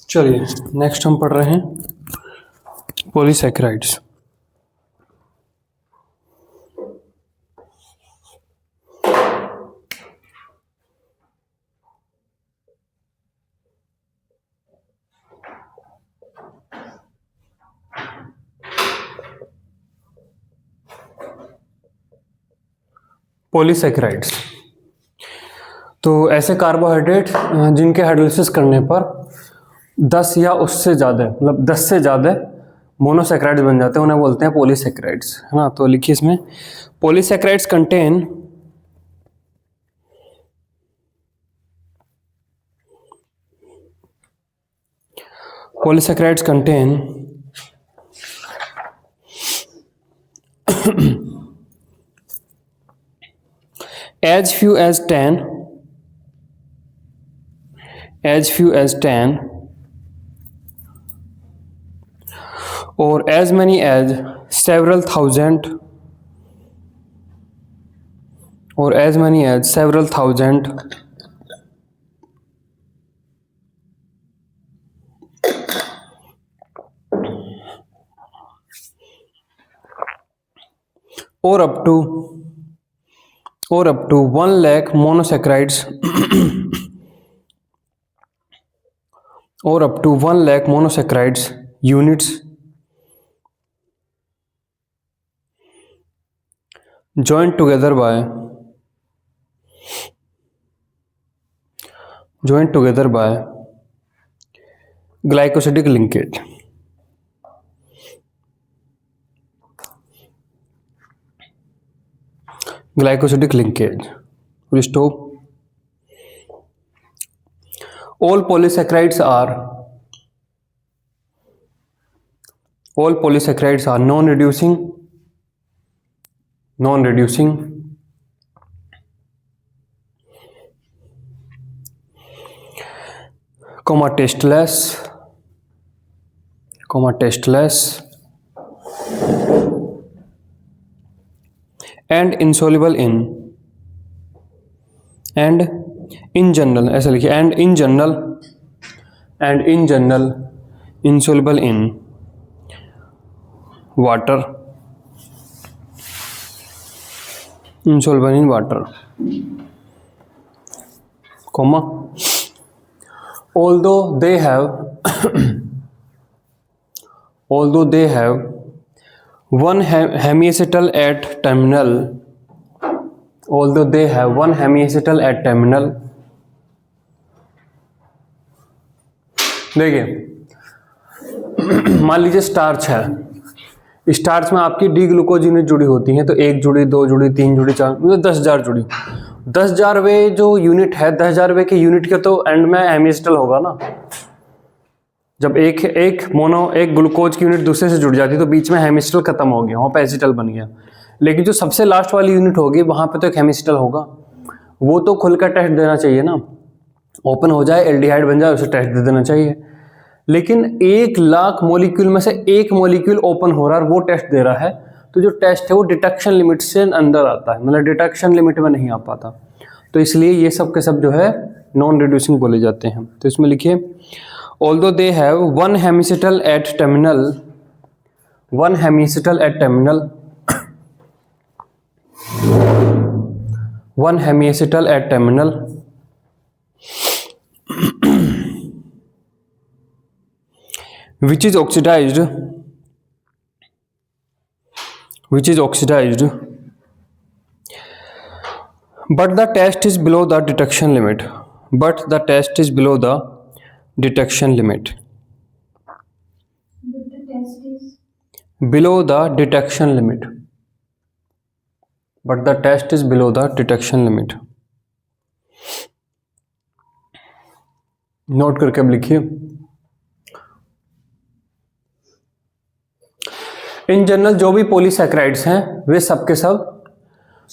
चलिए नेक्स्ट हम पढ़ रहे हैं पॉलीसैकेराइड्स। पॉलीसैकेराइड्स तो ऐसे कार्बोहाइड्रेट जिनके हाइड्रोलिसिस करने पर 10 या उससे ज़्यादा मतलब 10 से ज़्यादा मोनोसैकेराइड्स बन जाते हैं, उन्हें बोलते हैं पॉलीसैकेराइड्स, है ना। तो लिखिए इसमें polysaccharides contain as few as 10 or as many as several thousand or up to 1 lakh monosaccharides or up to 1 lakh monosaccharides units joined together by glycosidic linkage. Will stop. All polysaccharides are non-reducing, tasteless and insoluble in general, ऐसा लिखिए, and in general insoluble in water, comma, although they have one hemiacetal at terminal, देखिए मान लीजिए starch है, starch में आपकी D glucose unit जुड़ी होती हैं, तो 1 जुड़ी, 2 जुड़ी, 3 जुड़ी, 4, मतलब 10,000 जुड़ी। 10,000वें जो यूनिट है, 10,000वें के यूनिट के तो एंड में हेमिएसिटल होगा ना। जब एक ग्लूकोज की यूनिट दूसरे से जुड़ जाती है तो बीच में हेमिएसिटल खत्म हो गया, वहाँ पे एसिटल बन गया। लेकिन जो सबसे लास्ट वाली यूनिट होगी वहाँ पे तो एक हेमिएसिटल होगा, वो तो खुलकर टेस्ट देना चाहिए ना, ओपन हो जाए, एल्डिहाइड बन जाए, उसे टेस्ट दे देना चाहिए। लेकिन 1 लाख मॉलिक्यूल में से एक मॉलिक्यूल ओपन हो रहा है और वो टेस्ट दे रहा है, तो जो टेस्ट है वो डिटेक्शन लिमिट से अंदर आता है, मतलब डिटेक्शन लिमिट में नहीं आ पाता। तो इसलिए ये सब के सब जो है नॉन रिड्यूसिंग बोले जाते हैं। तो इसमें लिखिए although they have one hemiacetal at terminal which is oxidized but the test is below the detection limit, below the detection limit। Note करके अब लिखिए, इन जनरल जो भी पॉलीसैकेराइड्स हैं वे सब के सब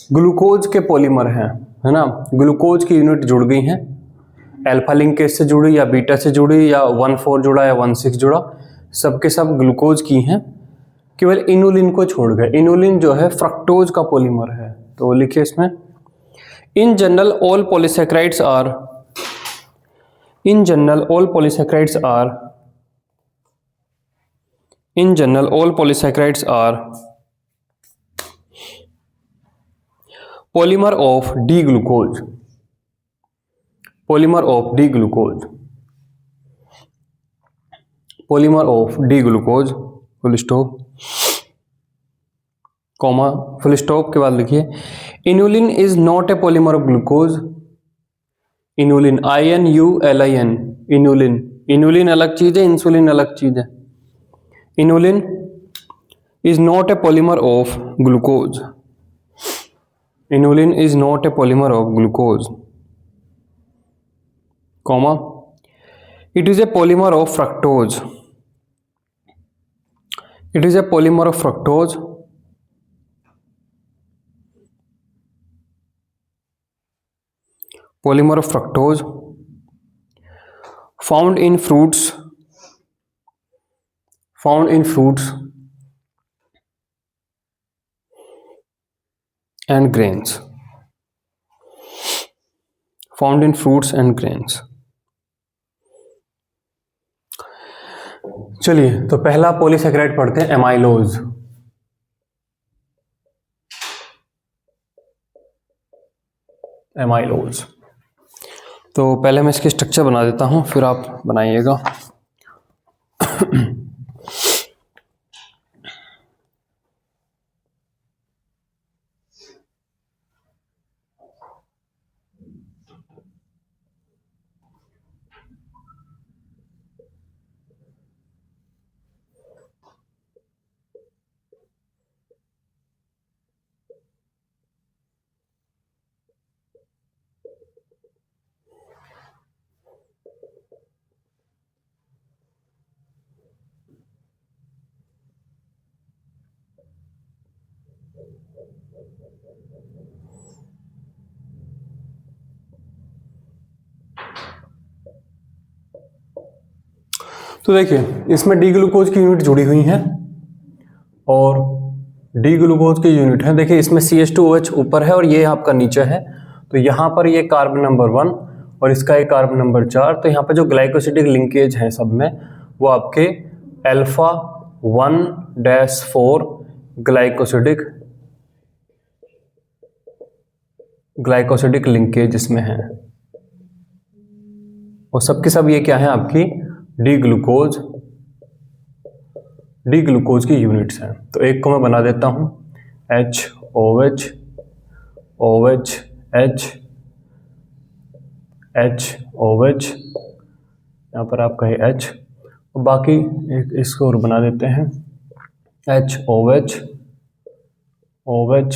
ग्लूकोज के पॉलीमर हैं, है ना। ग्लूकोज की यूनिट जुड़ गई हैं, अल्फा लिंकेज से जुड़ी या बीटा से जुड़ी या 1,4 जुड़ा या 1,6 जुड़ा, सब के सब ग्लूकोज की हैं, केवल इनुलिन को छोड़ गए। इनुलिन जो है फ्रक्टोज का पॉलीमर है। तो लिखिए इसमें in general all polysaccharides are In general, all polysaccharides are polymer of D-glucose. Polymer of D-glucose. Polymer of D-glucose. Full stop, comma, full stop के बाद लिखिए inulin is not a polymer of glucose. Inulin, INULIN, inulin. Inulin अलग चीज है, insulin अलग चीज है. Inulin is not a polymer of glucose. Inulin is not a polymer of glucose, comma, it is a polymer of fructose. It is a polymer of fructose. Polymer of fructose found in fruits. Found in fruits and grains. Found in fruits and grains. चलिए, तो पहला polysaccharide पढ़ते हैं, amylose. Amylose, तो पहले मैं इसकी structure बना देता हूं, फिर आप बनाइएगा. तो देखिए, इसमें डी ग्लूकोज की यूनिट जुड़ी हुई है और डी ग्लूकोज की यूनिट है. देखिए, इसमें CH2OH ऊपर है और ये आपका नीचे है. तो यहाँ पर ये कार्बन नंबर 1 और इसका एक कार्बन नंबर 4. तो यहाँ पे जो ग्लाइकोसिडिक लिंकेज है सब में, वो आपके अल्फा 1-4 ग्लाइकोसिडिक लिंकेज इसमें है. और सबके सब ये क्या है, आपकी डी ग्लूकोज की यूनिट्स हैं. तो एक को मैं बना देता हूं, HOH, OH, H, HOH, यहाँ पर आपका है H, और बाकी एक इसको और बना देते हैं, HOH, OH,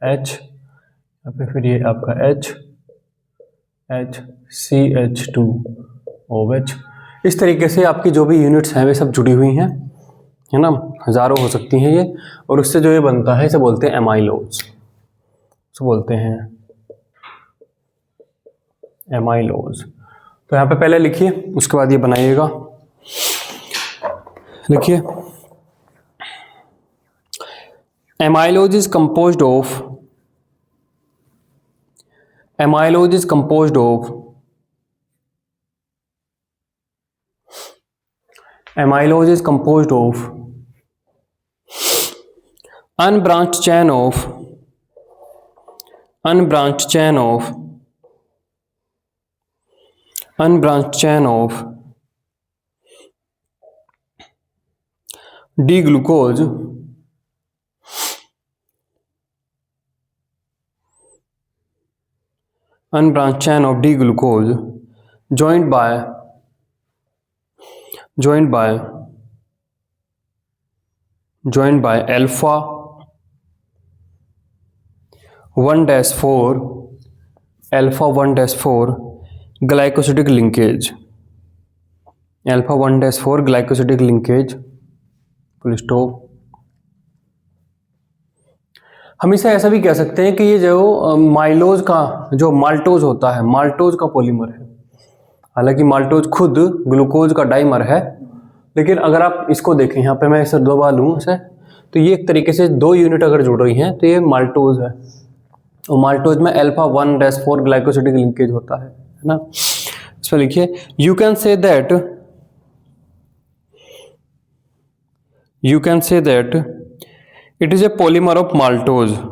H, यहाँ पे फिर ये आपका H, CH2OH. इस तरीके से आपकी जो भी यूनिट्स हैं वे सब जुड़ी हुई हैं, है ना, हजारों हो सकती हैं ये. और उससे जो ये बनता है इसे बोलते हैं एमाइलोज. इसे बोलते हैं एमाइलोज. तो यहाँ पे पहले लिखिए, उसके बाद ये बनाइएगा. लिखिए, amylose is composed of Amylose is composed of unbranched chain of D-glucose joined by alpha 1-4 glycosidic linkage. Alpha 1-4 glycosidic linkage. Full stop. हम इसे ऐसा भी कह सकते हैं कि ये जो माइलोज का जो माल्टोज होता है, माल्टोज का पॉलीमर है. हालांकि माल्टोज खुद ग्लूकोज का डाइमर है, लेकिन अगर आप इसको देखें, यहाँ पे मैं इसे दबा लूँ इसे, तो ये एक तरीके से दो यूनिट अगर जुड़ रही हैं तो ये माल्टोज है. और माल्टोज में अल्फा 1-4 ग्लाइकोसिडिक लिंकेज होता है ना. इसमें लिखिए, you can say that you can say that it is a polymer of maltose.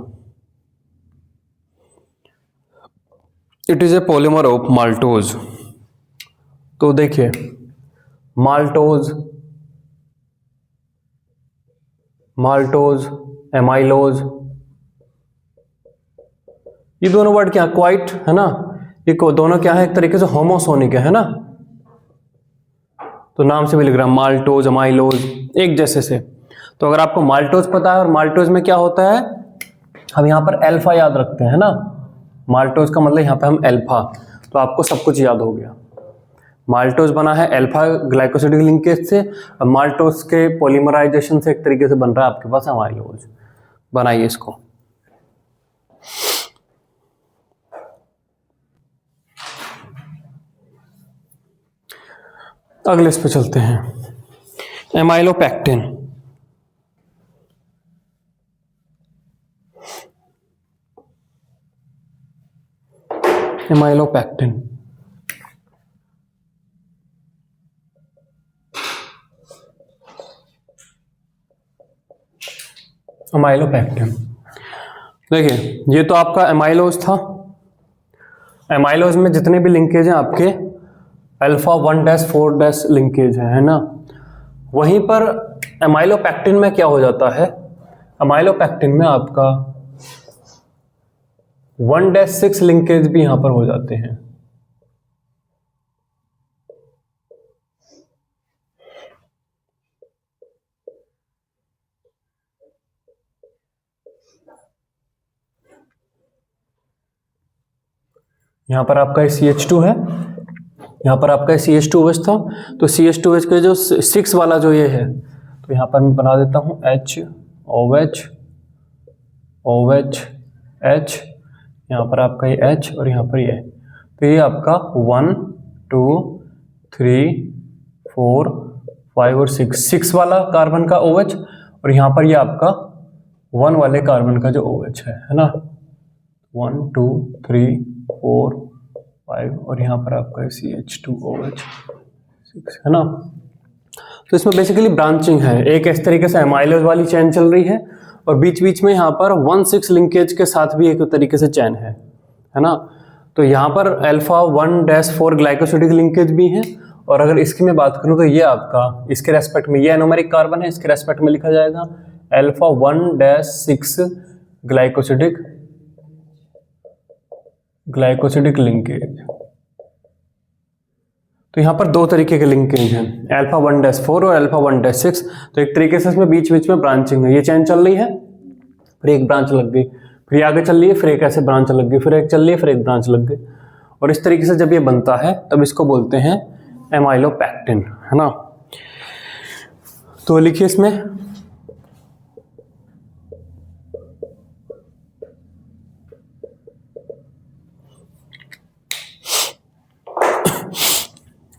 It is a polymer of maltose. तो देखिए माल्टोज, माल्टोज, एमाइलोज, ये दोनों वर्ड क्या क्वाइट है ना, ये दोनों क्या है एक तरीके से होमोसोनिक है ना, तो नाम से भी लिख रहा है माल्टोज अमाइलोज एक जैसे से। तो अगर आपको माल्टोज पता है और माल्टोज में क्या होता है, हम यहाँ पर अल्फा याद रखते हैं ना, माल्टोज का मतलब यहाँ पे हम अल्फा, तो आपको सब कुछ याद हो गया। माल्टोज बना है अल्फा ग्लाइकोसिडिक लिंकेज से, और माल्टोज के पॉलीमराइजेशन से एक तरीके से बन रहा है आपके पास अमाइलोज। बनाइए इसको। अगले इस पे चलते हैं, एमाइलोपेक्टिन। एमाइलोपेक्टिन एमाइलोपेक्टिन देखिए, ये तो आपका एमाइलोज था। एमाइलोज में जितने भी लिंकेज हैं आपके अल्फा 1-4- लिंकेज है ना। वहीं पर एमाइलोपेक्टिन में क्या हो जाता है, एमाइलोपेक्टिन में आपका 1-6 लिंकेज भी यहां पर हो जाते हैं। यहां पर आपका CH2 है, यहाँ पर आपका CH2OH था, तो CH2OH के जो 6 वाला जो ये है, तो यहाँ पर मैं बना देता हूँ HOH OH H, यहाँ पर आपका ये H और यहाँ पर ये, तो ये आपका 1 2 3 4 5 और 6 वाला कार्बन का OH, और यहाँ पर ये आपका 1 वाले कार्बन का जो OH है ना, 1 2 3 4 5 और यहाँ पर आपका CH2OH 6 है ना। तो इसमें बेसिकली ब्रांचिंग है, एक इस तरीके से एमाइलोज वाली चेन चल रही है, और बीच बीच में यहाँ पर 1-6 लिंकेज के साथ भी एक तरीके से चेन है ना। तो यहाँ पर अल्फा 1-4 ग्लाइकोसिडिक लिंकेज भी है, और अगर इसकी मैं बात करूँ तो ये आपका इसके रेस्पेक्ट में ये एनोमेरिक कार्बन है, इसके रेस्पेक्ट में लिखा जाएगा अल्फा 1-6 ग्लाइकोसिडिक लिंकेज। तो यहाँ पर दो तरीके के लिंकेज हैं, अल्फा 1-4 और अल्फा 1-6। तो एक तरीके से इसमें बीच बीच में ब्रांचिंग है, ये चेन चल रही है, फिर एक ब्रांच लग गई, फिर आगे चल रही है, फिर एक ऐसे ब्रांच लग गई, फिर एक चल रही है, फिर एक ब्रांच लग गई, और इस तरीके से जब ये बनता है तब इसको बोलते हैं एमाइलोपेक्टिन है ना। तो लिखिए इसमें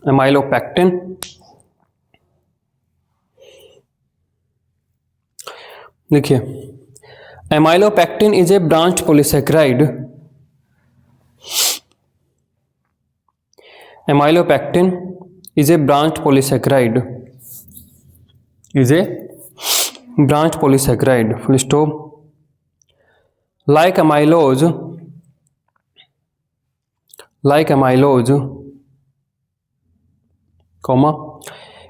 एमाइलोपेक्टिन। देखिए amylopectin is a branched polysaccharide. Amylopectin is a branched polysaccharide, is a branched polysaccharide, full stop. like amylose comma,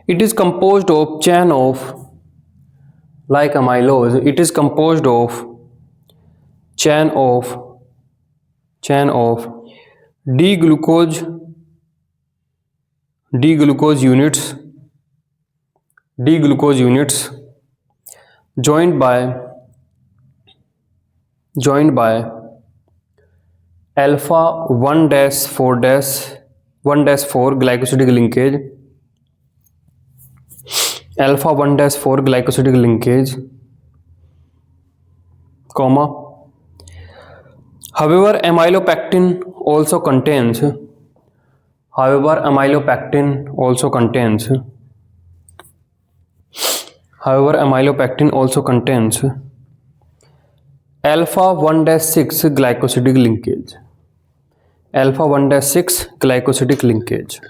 it is composed of chain of, like amylose it is composed of chain of D-glucose units joined by alpha 1-4 glycosidic linkage, alpha 1-4 glycosidic linkage, comma. However, amylopectin also contains alpha 1-6 glycosidic linkage, alpha 1-6 glycosidic linkage.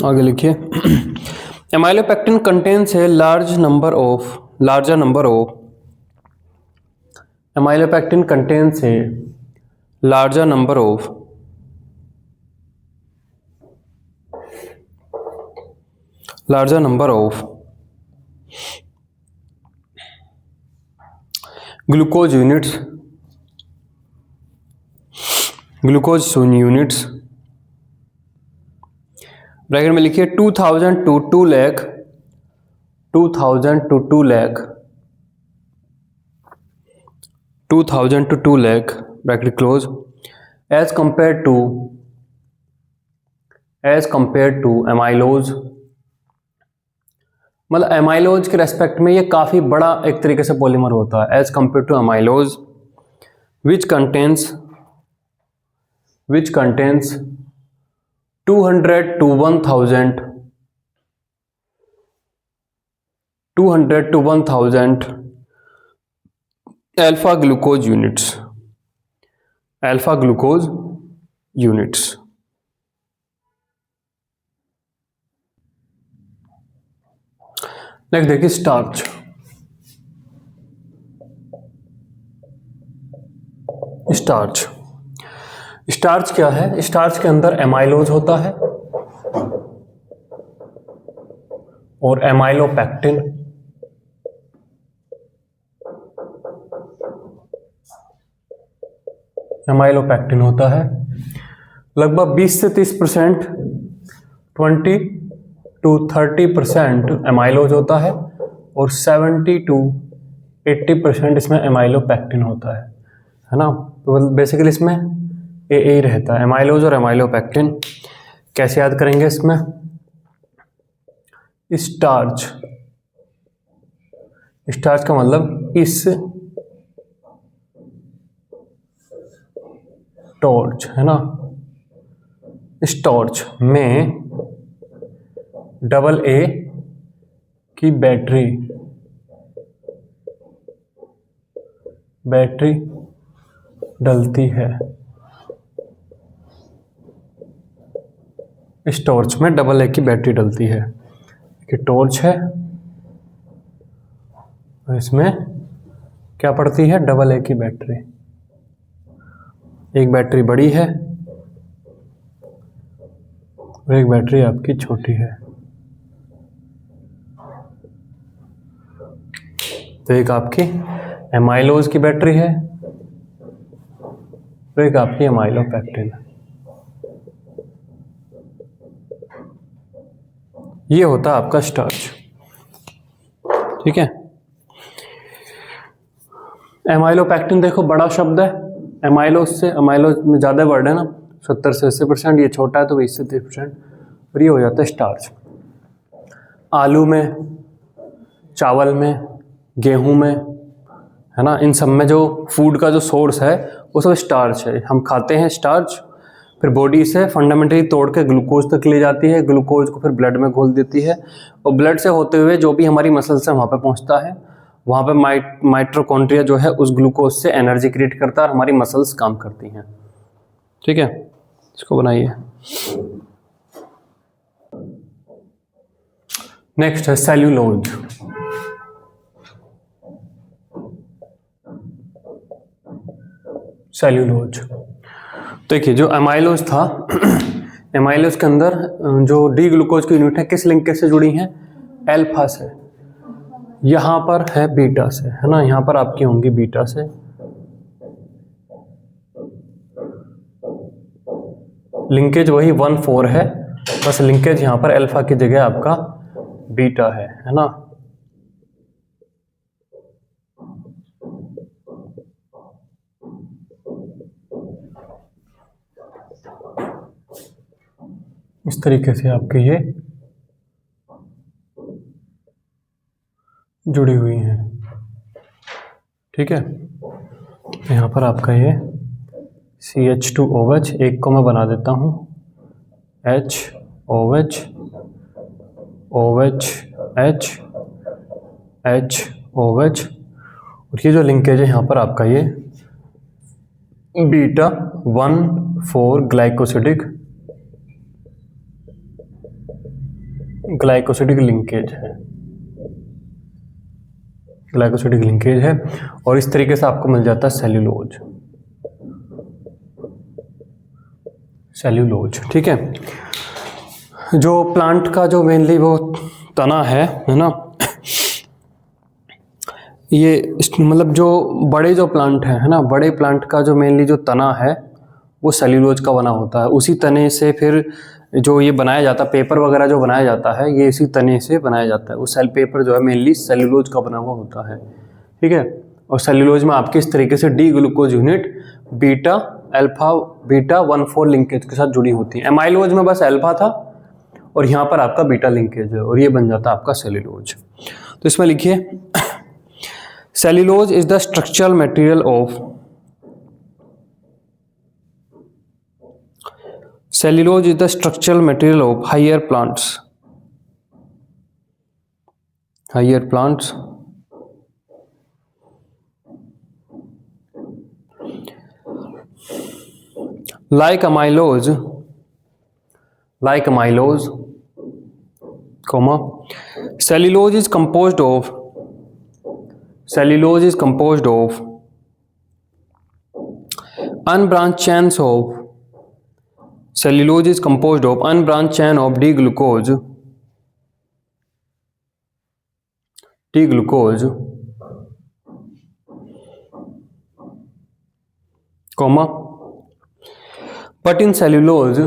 आगे लिखिए, amylopectin contains a larger number of amylopectin contains a larger number of glucose units bracket में लिखिए 2000 to 2 lakh 2000 to 2 lakh 2000 to 2 lakh bracket close as compared to amylose. मतलब amylose के respect में ये काफ़ी बड़ा एक तरीके से पॉलीमर होता है as compare to amylose which contains 200 to 1000 alpha glucose units. Next देखिए स्टार्च क्या है? स्टार्च के अंदर एमाइलोज होता है और एमाइलोपेक्टिन। होता है लगभग 20 से 30%, 20 to 30% एमाइलोज होता है और 70 to 80% इसमें एमाइलोपेक्टिन होता है ना। तो बेसिकली इसमें ए रहता है, एमाइलोज और एमाइलोपेक्टिन। कैसे याद करेंगे इसमें? स्टार्च का मतलब इस टॉर्च है ना, स्टार्च में डबल ए की बैटरी डलती है। इस टॉर्च में डबल ए की बैटरी डलती है। कि टॉर्च है और इसमें क्या पड़ती है? डबल ए की बैटरी। एक बैटरी बड़ी है और एक बैटरी आपकी छोटी है। तो एक आपकी एमाइलोज की बैटरी है और एक आपकी एमाइलोपेक्टिन है। ये होता है आपका स्टार्च। ठीक है। एमाइलोपेक्टिन देखो बड़ा शब्द है, एमाइलोज में ज़्यादा वर्ड है ना, 70 से 80%, ये छोटा है तो 20 से 30%, और ये हो जाता है स्टार्च। आलू में, चावल में, गेहूं में, है ना, इन सब में जो फूड का जो सोर्स है वो सब स्टार्च है। हम खाते हैं स्टार्च, फिर बॉडी इसे फंडामेंटली तोड़ के ग्लूकोज तक ले जाती है, ग्लूकोज को फिर ब्लड में घोल देती है और ब्लड से होते हुए जो भी हमारी मसल्स है वहाँ पे पहुँचता है। वहाँ पे माइटोकॉन्ड्रिया जो है उस ग्लूकोज से एनर्जी क्रिएट करता है और हमारी मसल्स काम करती हैं। ठीक है, इसको बनाइए। नेक्स्ट है सेल्यूलोज। देखिए जो एमाइलोज था, एमाइलोज के अंदर जो डी ग्लूकोज की यूनिट है किस लिंकेज से जुड़ी है? अल्फा से। यहाँ पर है बीटा से, है ना, यहाँ पर आपकी होंगी बीटा से। लिंकेज वही 1-4 है, बस लिंकेज यहाँ पर अल्फा की जगह आपका बीटा है ना। इस तरीके से आपके ये जुड़ी हुई हैं। ठीक है, यहाँ पर आपका ये CH2OH, एक को मैं बना देता हूँ HOH, OH, H, HOH, और ये जो लिंकेज है यहाँ पर आपका ये बीटा 1,4 ग्लाइकोसिडिक ग्लाइकोसिडिक लिंकेज है, ग्लाइकोसिडिक लिंकेज है, और इस तरीके से आपको मिल जाता है सेल्यूलोज, सेल्यूलोज। ठीक है, जो प्लांट का जो मेनली वो तना है ना, ये मतलब जो बड़े जो प्लांट है ना, बड़े प्लांट का जो मेनली जो तना है वो सेल्यूलोज का बना होता है। उसी तने से फिर जो ये बनाया जाता है, पेपर वगैरह जो बनाया जाता है, ये इसी तने से बनाया जाता है। वो सेल पेपर जो है मेनली सेल्यूलोज का बना हुआ होता है। ठीक है, और सेल्यूलोज में आपके इस तरीके से D glucose unit beta alpha beta 1,4 linkage के साथ जुड़ी होती है। एमाइलोज में बस अल्फा था और यहाँ पर आपका बीटा लिंकेज है, और ये बन जाता है आपका सेल्यूलोज। तो इसमें लिखिए, cellulose is the structural material of, cellulose is the structural material of higher plants, like amylose, comma, cellulose is composed of unbranched chains of, cellulose is composed of unbranched chain of D-glucose, comma, but in cellulose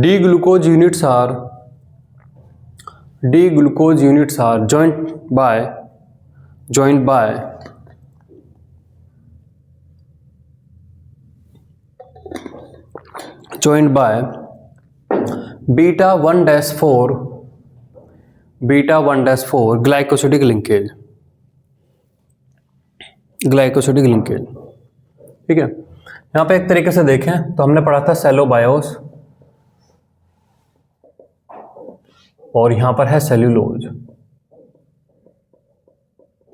D-glucose units are joined by beta 1-4 glycosidic linkage, ठीक है। यहाँ पे एक तरीके से देखें तो हमने पढ़ा था सेलोबायोस, और यहाँ पर है सेल्यूलोज।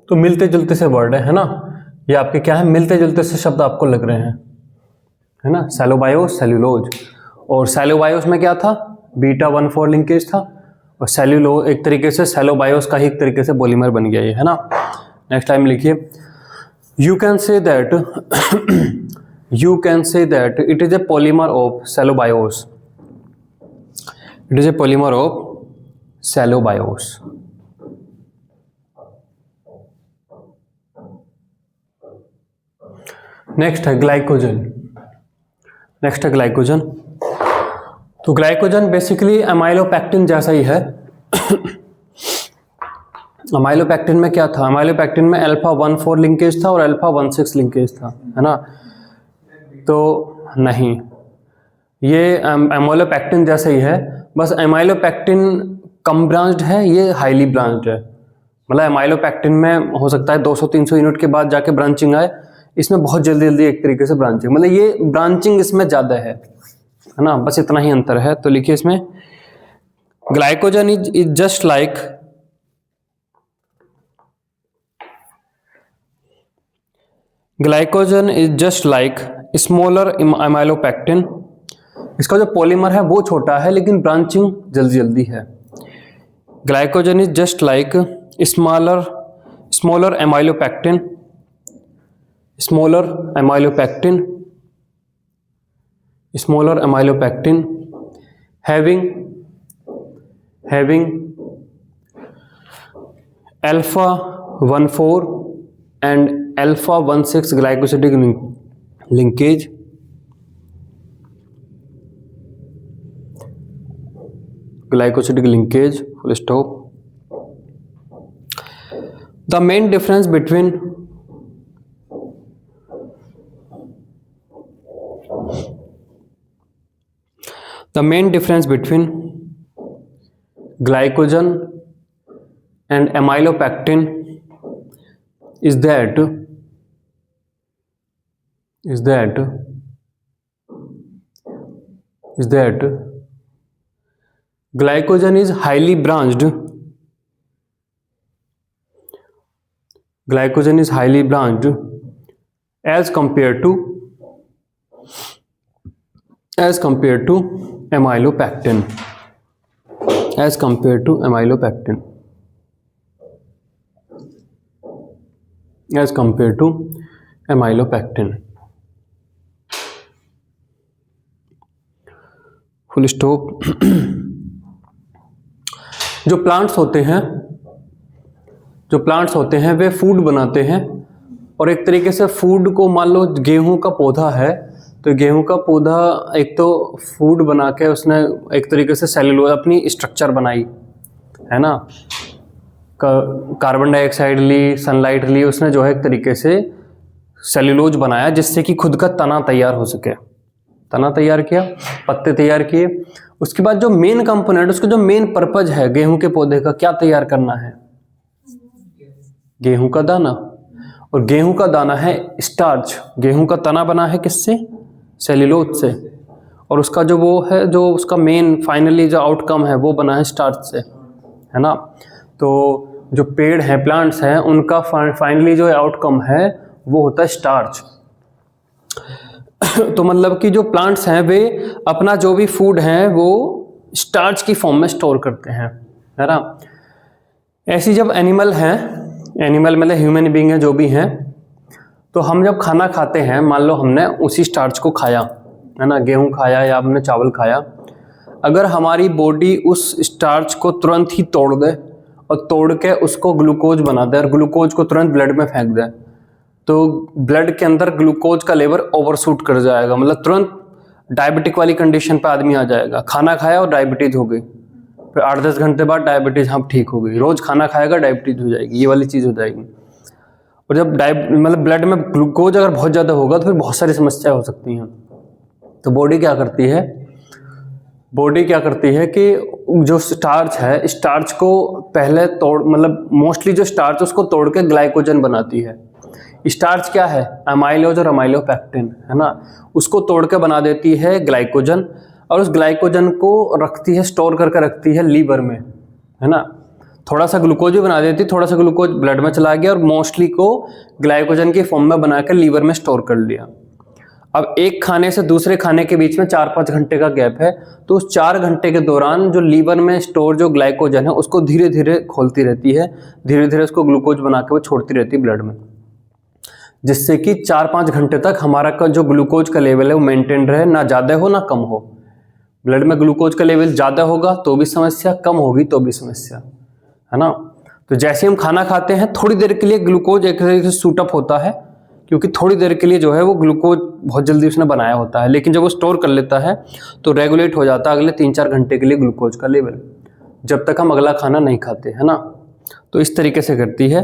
तो मिलते जुलते से वर्ड है ना, ये आपके क्या है, मिलते जुलते से शब्द आपको लग रहे हैं, है ना, सेलोबायोस, सेल्यूलोज। और सेलोबायोस में क्या था, बीटा 1,4 लिंकेज था, और सेल्यूलोज एक तरीके से सेलोबायोस का ही एक तरीके से पॉलीमर बन गया ये, है ना। नेक्स्ट टाइम लिखिए, you can say that it is a polymer of cellobiose, it is a polymer of cellobiose. Next है ग्लाइकोजन, तो ग्लाइकोजन बेसिकली एमाइलोपेक्टिन जैसा ही है। एमाइलोपेक्टिन में क्या था, एमाइलोपेक्टिन में अल्फा 1,4 लिंकेज था और अल्फा 1,6 लिंकेज था, है ना। तो नहीं, ये एमाइलोपेक्टिन जैसा ही है, बस एमाइलोपेक्टिन कम ब्रांच्ड है, ये हाईली ब्रांच्ड है। मतलब एमाइलोपेक्टिन में हो सकता है 200-300 यूनिट के बाद जाके ब्रांचिंग आए, इसमें बहुत जल्दी एक तरीके से ब्रांचिंग, मतलब ये ब्रांचिंग इसमें ज्यादा है ना, बस इतना ही अंतर है। तो लिखिए इसमें, glycogen is just like smaller amylopectin. इसका जो पॉलीमर है वो छोटा है, लेकिन ब्रांचिंग जल्दी है। Glycogen is just like smaller amylopectin, having alpha 1,4 and alpha 1,6 glycosidic linkage, full stop. The main difference between glycogen and amylopectin is that glycogen is highly branched as compared to as compared to amylopectin, as compared to amylopectin, as compared to amylopectin. Full stop. जो plants होते हैं वे food बनाते हैं, और एक तरीके से food को, मान लो गेहूं का पौधा है, तो गेहूं का पौधा एक तो फूड बना के उसने एक तरीके से सेलुलोज अपनी स्ट्रक्चर बनाई है ना, कार्बन डाइऑक्साइड ली, सनलाइट ली, उसने जो है एक तरीके से सेलुलोज बनाया जिससे कि खुद का तना तैयार हो सके. तना तैयार किया, पत्ते तैयार किए. उसके बाद जो मेन कंपोनेंट, उसका जो मेन पर्पज है गेहूं के पौधे का, क्या तैयार करना है? गेहूं का दाना. और गेहूं का दाना है स्टार्च. गेहूं का तना बना है किससे? सेल्यूलोज से. और उसका जो वो है, जो उसका मेन फाइनली जो आउटकम है वो बना है स्टार्च से, है ना. तो जो पेड़ हैं, प्लांट्स हैं, उनका फाइनली जो आउटकम है वो होता है स्टार्च. तो मतलब कि जो प्लांट्स हैं वे अपना जो भी फूड है वो स्टार्च की फॉर्म में स्टोर करते हैं, है ना. ऐसी जब एनिमल हैं, एनिमल मतलब ह्यूमन बीइंग है जो भी हैं, तो हम जब खाना खाते हैं, मान लो हमने उसी स्टार्च को खाया, है ना, गेहूं खाया या हमने चावल खाया, अगर हमारी बॉडी उस स्टार्च को तुरंत ही तोड़ दे और तोड़ के उसको ग्लूकोज बना दे और ग्लूकोज को तुरंत ब्लड में फेंक दे, तो ब्लड के अंदर ग्लूकोज का लेवल ओवरशूट कर जाएगा, मतलब तुरंत डायबिटिक वाली कंडीशन पे आदमी आ जाएगा. खाना खाया और डायबिटीज हो गई, फिर 8-10 घंटे बाद डायबिटीज हाँ ठीक हो गई. रोज खाना खाएगा डायबिटीज हो जाएगी, ये वाली चीज़ हो जाएगी. और जब मतलब ब्लड में ग्लूकोज अगर बहुत ज़्यादा होगा तो फिर बहुत सारी समस्याएं हो सकती हैं. तो बॉडी क्या करती है कि जो स्टार्च है, स्टार्च को पहले तोड़, मतलब मोस्टली जो स्टार्च उसको तोड़ के ग्लाइकोजन बनाती है. स्टार्च क्या है? अमाइलोज और अमाइलोपेक्टिन, है ना. उसको तोड़ के बना देती है ग्लाइकोजन, और उस ग्लाइकोजन को रखती है, स्टोर करके रखती है लीवर में, है ना. थोड़ा सा ग्लूकोज भी बना देती, थोड़ा सा ग्लूकोज ब्लड में चला गया और मोस्टली को ग्लाइकोजन की फॉर्म में बनाकर लीवर में स्टोर कर लिया. अब एक खाने से दूसरे खाने के बीच में 4-5 घंटे का गैप है, तो उस 4 घंटे के दौरान जो लीवर में स्टोर जो ग्लाइकोजन है उसको धीरे धीरे खोलती रहती है, धीरे धीरे उसको ग्लूकोज बना के वो छोड़ती रहती है ब्लड में, जिससे कि 4-5 घंटे तक हमारा का जो ग्लूकोज का लेवल है वो मेंटेन रहे, ना ज़्यादा हो ना कम हो. ब्लड में ग्लूकोज का लेवल ज़्यादा होगा तो भी समस्या, कम होगी तो भी समस्या, है ना. तो जैसे हम खाना खाते हैं, थोड़ी देर के लिए ग्लूकोज एक तरीके से सूटअप होता है, क्योंकि थोड़ी देर के लिए जो है वो ग्लूकोज बहुत जल्दी उसने बनाया होता है, लेकिन जब वो स्टोर कर लेता है तो रेगुलेट हो जाता है अगले 3-4 घंटे के लिए ग्लूकोज का लेवल, जब तक हम अगला खाना नहीं खाते, है ना. तो इस तरीके से करती है.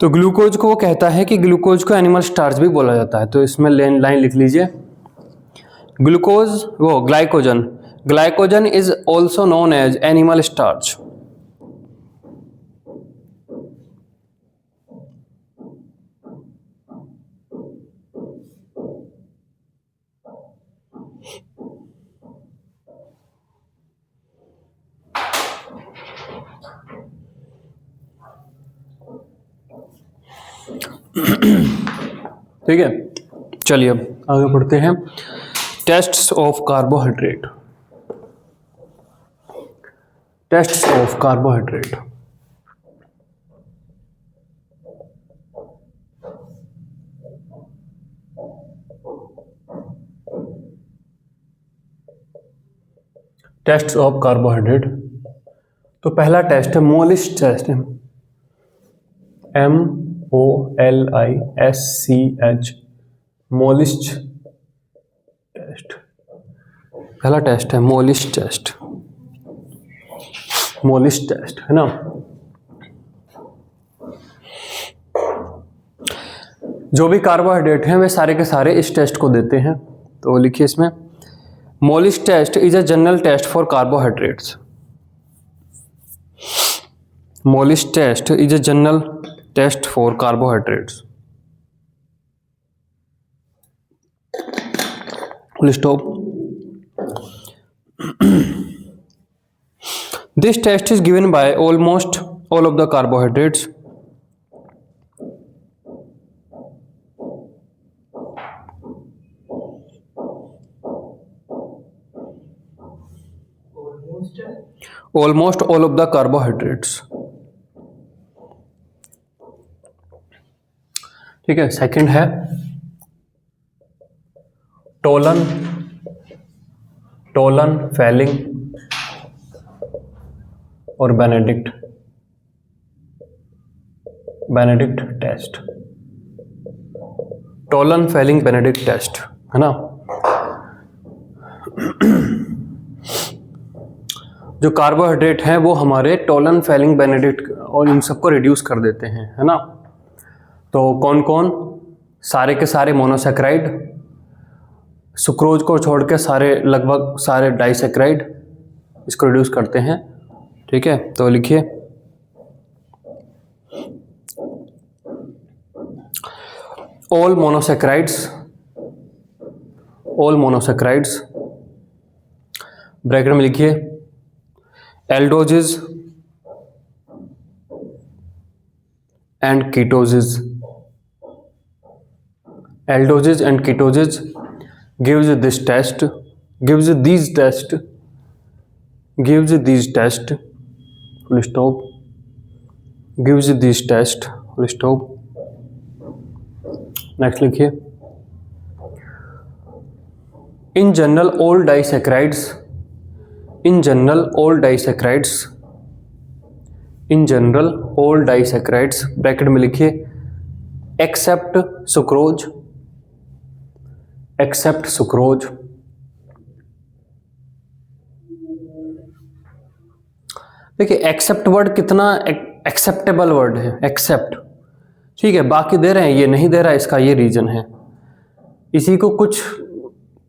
तो ग्लूकोज को वो कहता है कि ग्लूकोज को एनिमल स्टार्च भी बोला जाता है. तो इसमें लाइन लिख लीजिए, ग्लूकोज वो glycogen is also known as animal starch. ठीक है, चलिए अब आगे बढ़ते हैं. Tests of carbohydrate. Tests of carbohydrate. Tests of carbohydrate. तो पहला टेस्ट है Molisch test, MOLISCH, Molisch test. पहला टेस्ट है मोलिश टेस्ट, मोलिश टेस्ट, है ना. जो भी कार्बोहाइड्रेट हैं वे सारे के सारे इस टेस्ट को देते हैं. तो लिखिए इसमें, Molisch test is a general test for carbohydrates. Molisch test is a general test for carbohydrates. Full stop. This test is given by almost all of the carbohydrates. Almost all of the carbohydrates. ठीक है, second है Tollen, Fehling और Benedict test. Tollen, Fehling, Benedict test, है ना। जो carbohydrate हैं वो हमारे टोलन, फेलिंग, बेनेडिक्ट और इन सबको रिड्यूस कर देते हैं, है ना। तो कौन कौन? सारे के सारे मोनोसैकेराइड, सुक्रोज को छोड़ के सारे, लगभग सारे डाइसैकेराइड इसको रिड्यूस करते हैं। ठीक है, तो लिखिए ऑल मोनोसैकेराइड्स, ब्रैकेट में लिखिए aldoses and ketoses. Aldoses and ketoses gives these test, full stop, gives these test, full stop। Next लिखिए in general all disaccharides bracket में लिखिए एक्सेप्ट सुक्रोज। देखिए एक्सेप्ट वर्ड कितना एक्सेप्टेबल वर्ड है, accept. ठीक है, बाकी दे रहे हैं, ये नहीं दे रहा है, इसका ये रीजन है। इसी को कुछ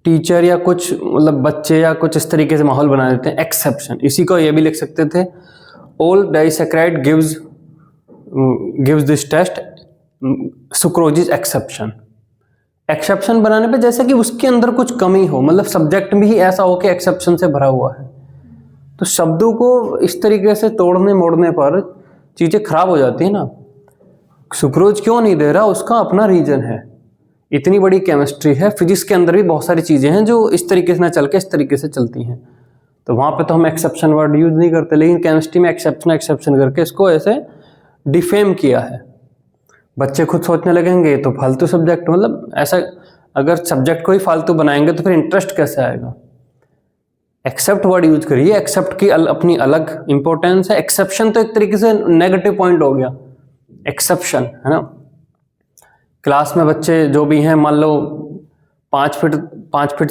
टीचर या कुछ मतलब बच्चे या कुछ इस तरीके से माहौल बना देते हैं, एक्सेप्शन। इसी को ये भी लिख सकते थे all disaccharide gives this test, sucrose is exception. Exception बनाने पे जैसे कि उसके अंदर कुछ कमी हो, मतलब सब्जेक्ट भी ऐसा हो कि एक्सेप्शन से भरा हुआ है, तो शब्दों को इस तरीके से तोड़ने मोड़ने पर चीजें खराब हो जाती है ना। सुक्रोज क्यों नहीं दे रहा, उसका अपना रीजन है। इतनी बड़ी केमिस्ट्री है, फिजिक्स के अंदर भी बहुत सारी चीजें हैं जो इस तरीके से ना चल के इस तरीके से चलती हैं, तो वहां पे तो हम एक्सेप्शन वर्ड यूज नहीं करते, लेकिन केमिस्ट्री में एक्सेप्शन करके इसको ऐसे डिफेम किया है। बच्चे खुद सोचने लगेंगे तो फालतू सब्जेक्ट, मतलब ऐसा अगर सब्जेक्ट को ही फालतू बनाएंगे तो फिर इंटरेस्ट कैसे आएगा। एक्सेप्ट वर्ड यूज करिए, एक्सेप्ट की अपनी अलग इंपॉर्टेंस है। एक्सेप्शन तो एक तरीके से नेगेटिव पॉइंट हो गया, एक्सेप्शन, है ना। क्लास में बच्चे जो भी हैं, मान लो 5 फीट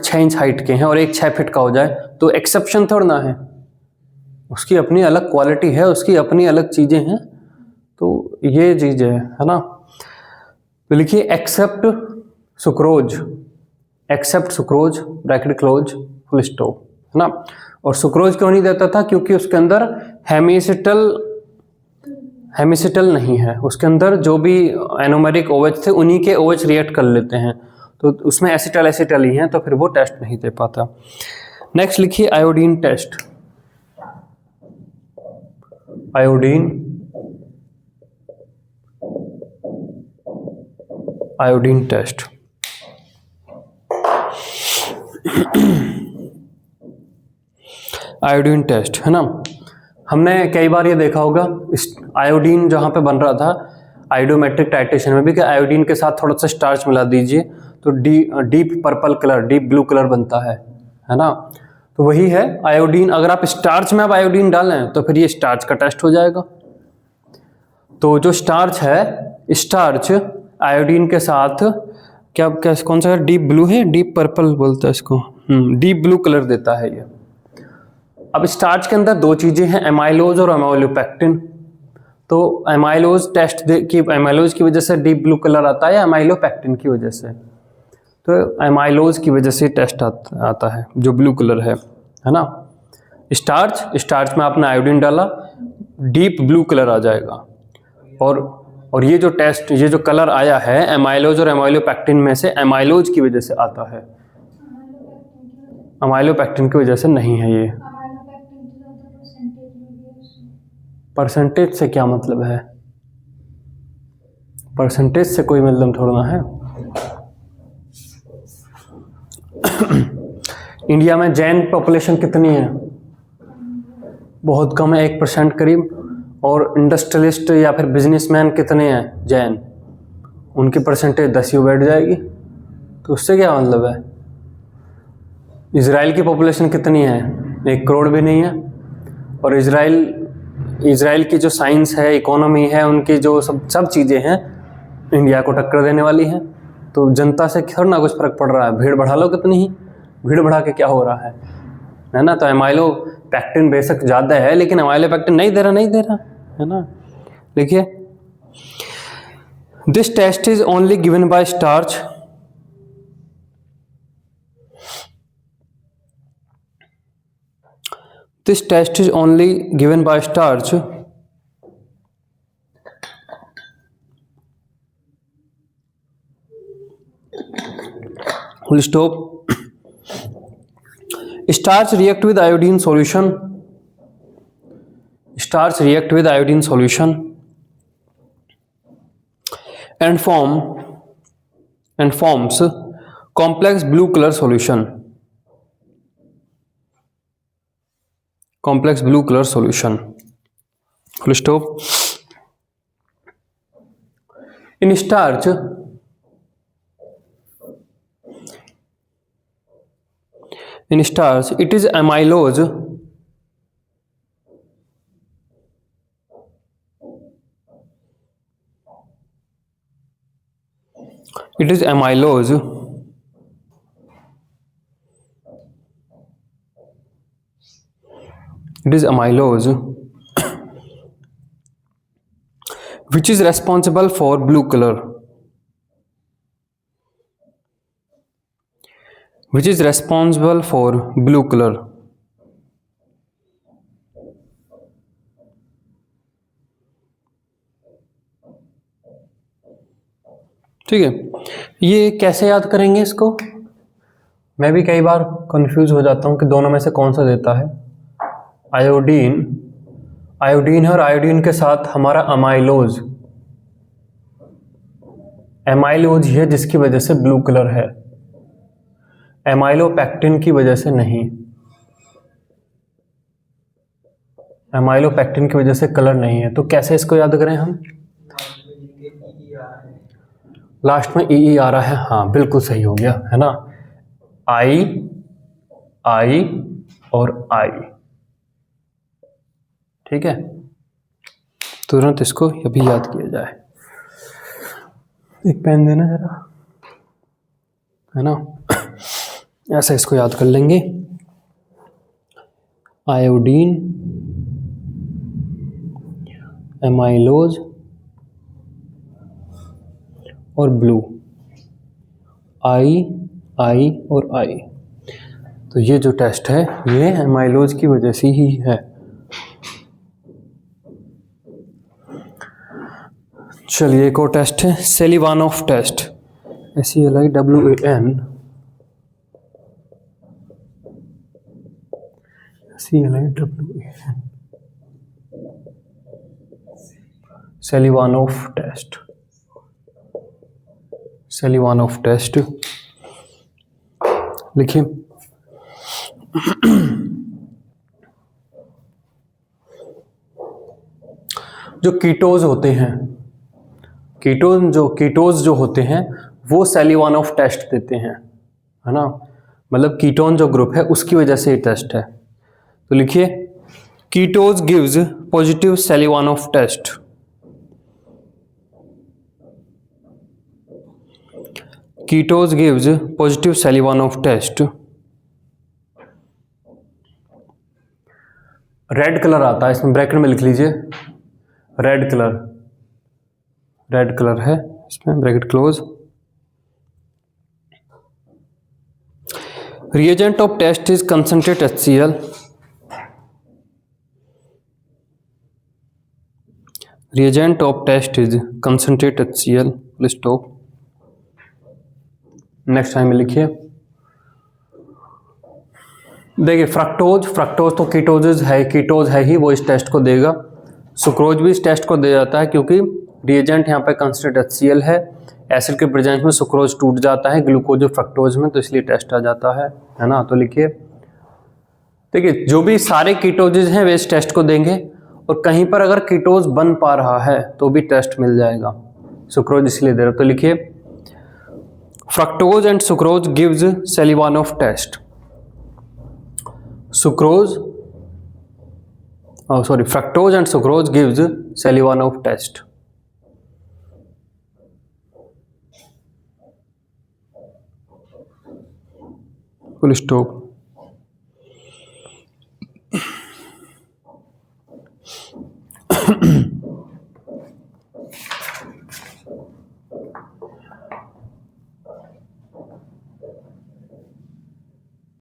6 इंच हाइट के हैं और एक 6 फीट का हो जाए, तो एक्सेप्शन थोड़ा ना है, उसकी अपनी अलग क्वालिटी है, उसकी अपनी अलग चीजें हैं, तो ये चीज है ना। तो लिखिए except sucrose bracket close, full stop, है ना। और सुक्रोज क्यों नहीं देता था, क्योंकि उसके अंदर हेमिसिटल नहीं है, उसके अंदर जो भी एनोमेरिक OH थे उन्हीं के OH रिएक्ट कर लेते हैं, तो उसमें एसिटल ही हैं, तो फिर वो टेस्ट नहीं दे पाता। नेक्स्ट लिखिए iodine test. Iodine test iodine test, है ना। हमने कई बार ये देखा होगा, आयोडीन जहाँ पे बन रहा था आयोडोमेट्रिक टाइट्रेशन में भी, कि आयोडीन के साथ थोड़ा सा स्टार्च मिला दीजिए तो deep purple colour, deep blue colour बनता है ना। तो वही है आयोडीन, अगर आप स्टार्च में आप आयोडीन डालें तो फिर ये स्टार्च का टेस्ट हो जाएगा। तो जो स्टार्च है, स्टार्च आयोडीन के साथ क्या कौन सा डीप ब्लू है, डीप पर्पल बोलता है इसको, डीप ब्लू कलर देता है ये। अब स्टार्च के अंदर दो चीजें हैं, एमाइलोज और एमाइलोपेक्टिन। तो एमाइलोज एमाइलोज की वजह से डीप ब्लू कलर आता है या एमाइलोपेक्टिन की वजह से? तो एमाइलोज की वजह से टेस्ट आता है जो ब्लू कलर है ना। स्टार्च में आपने आयोडीन डाला, डीप ब्लू कलर आ जाएगा। और ये जो टेस्ट, ये जो कलर आया है एमाइलोज और एमाइलोपेक्टिन में से, एमाइलोज की वजह से आता है, एमाइलोपेक्टिन की वजह से नहीं है ये। परसेंटेज से क्या मतलब है? परसेंटेज से कोई मतलब थोड़ा है। इंडिया में जैन पॉपुलेशन कितनी है? बहुत कम है, 1% करीब। और इंडस्ट्रियलिस्ट या फिर बिजनेसमैन कितने हैं जैन, उनकी परसेंटेज 10 ही बैठ जाएगी। तो उससे क्या मतलब है? इजराइल की पॉपुलेशन कितनी है? 1 करोड़ भी नहीं है। और इजराइल की जो साइंस है, इकोनॉमी है, उनकी जो सब चीज़ें हैं इंडिया को टक्कर देने वाली हैं। तो जनता से थोड़ा ना कुछ फर्क पड़ रहा है, भीड़ बढ़ा लो कितनी ही, भीड़ बढ़ा के क्या हो रहा है ना। तो एमाइलो पैक्टिन बेशक ज़्यादा है, लेकिन एमाइलो पैक्टिन नहीं दे रहा है ना। देखिए, this test is only given by starch. This test is only given by starch will stop. Starch react with iodine solution. Starch react with iodine solution and forms complex blue color solution. Complex blue color solution. Full stop. In starch, it is amylose. It is amylose which is responsible for blue color. Which is responsible for blue color. ठीक है, ये कैसे याद करेंगे इसको? मैं भी कई बार कंफ्यूज हो जाता हूँ कि दोनों में से कौन सा देता है। आयोडीन है और आयोडीन के साथ हमारा अमाइलोज ही है जिसकी वजह से ब्लू कलर है, एमाइलोपैक्टिन की वजह से नहीं। एमाइलोपैक्टिन की वजह से कलर नहीं है। तो कैसे इसको याद करें हम? लास्ट में ई आ रहा है, हाँ बिल्कुल सही हो गया, है ना। आई और आई, ठीक है। तुरंत इसको अभी याद किया जाए। एक पेन देना जरा, है ना। ऐसा इसको याद कर लेंगे। आयोडीन, एमाइलोज और ब्लू, आई और आई। तो ये जो टेस्ट है ये एमाइलोज की वजह से ही है। चलिए एक और टेस्ट है, सेलिवानोफ टेस्ट। SELIWAN सेलिवानोफ टेस्ट लिखिए। जो कीटोज होते हैं, कीटोज जो होते हैं वो सेलिवानोफ टेस्ट देते हैं, है ना। मतलब कीटोन जो ग्रुप है उसकी वजह से ये टेस्ट है। तो लिखिए, ketose gives positive Seliwanoff test. Ketose gives positive Seliwanoff test. Red colour आता है इसमें, ब्रैकेट में लिख लीजिए रेड कलर है इसमें, bracket close. Reagent of test is concentrate HCl। Reagent of test is concentrate HCl। Stop. Next time में लिखिए। देखिए फ्रक्टोज तो कीटोज है ही, वो इस टेस्ट को देगा। सुक्रोज भी इस टेस्ट को दे जाता है क्योंकि रिएजेंट यहाँ पे कंसंट्रेट HCl है, एसिड के प्रेजेंस में सुक्रोज टूट जाता है ग्लूकोज और फ्रक्टोज में, तो इसलिए टेस्ट आ जाता है ना। तो लिखिए देखिए जो भी सारे कीटोजेज हैं वे इस टेस्ट को देंगे, और कहीं पर अगर कीटोज बन पा रहा है तो भी टेस्ट मिल जाएगा। सुक्रोज इसलिए दे रहा, तो लिखिए fructose and sucrose gives Seliwanoff test. Fructose and sucrose gives Seliwanoff test. Full stop.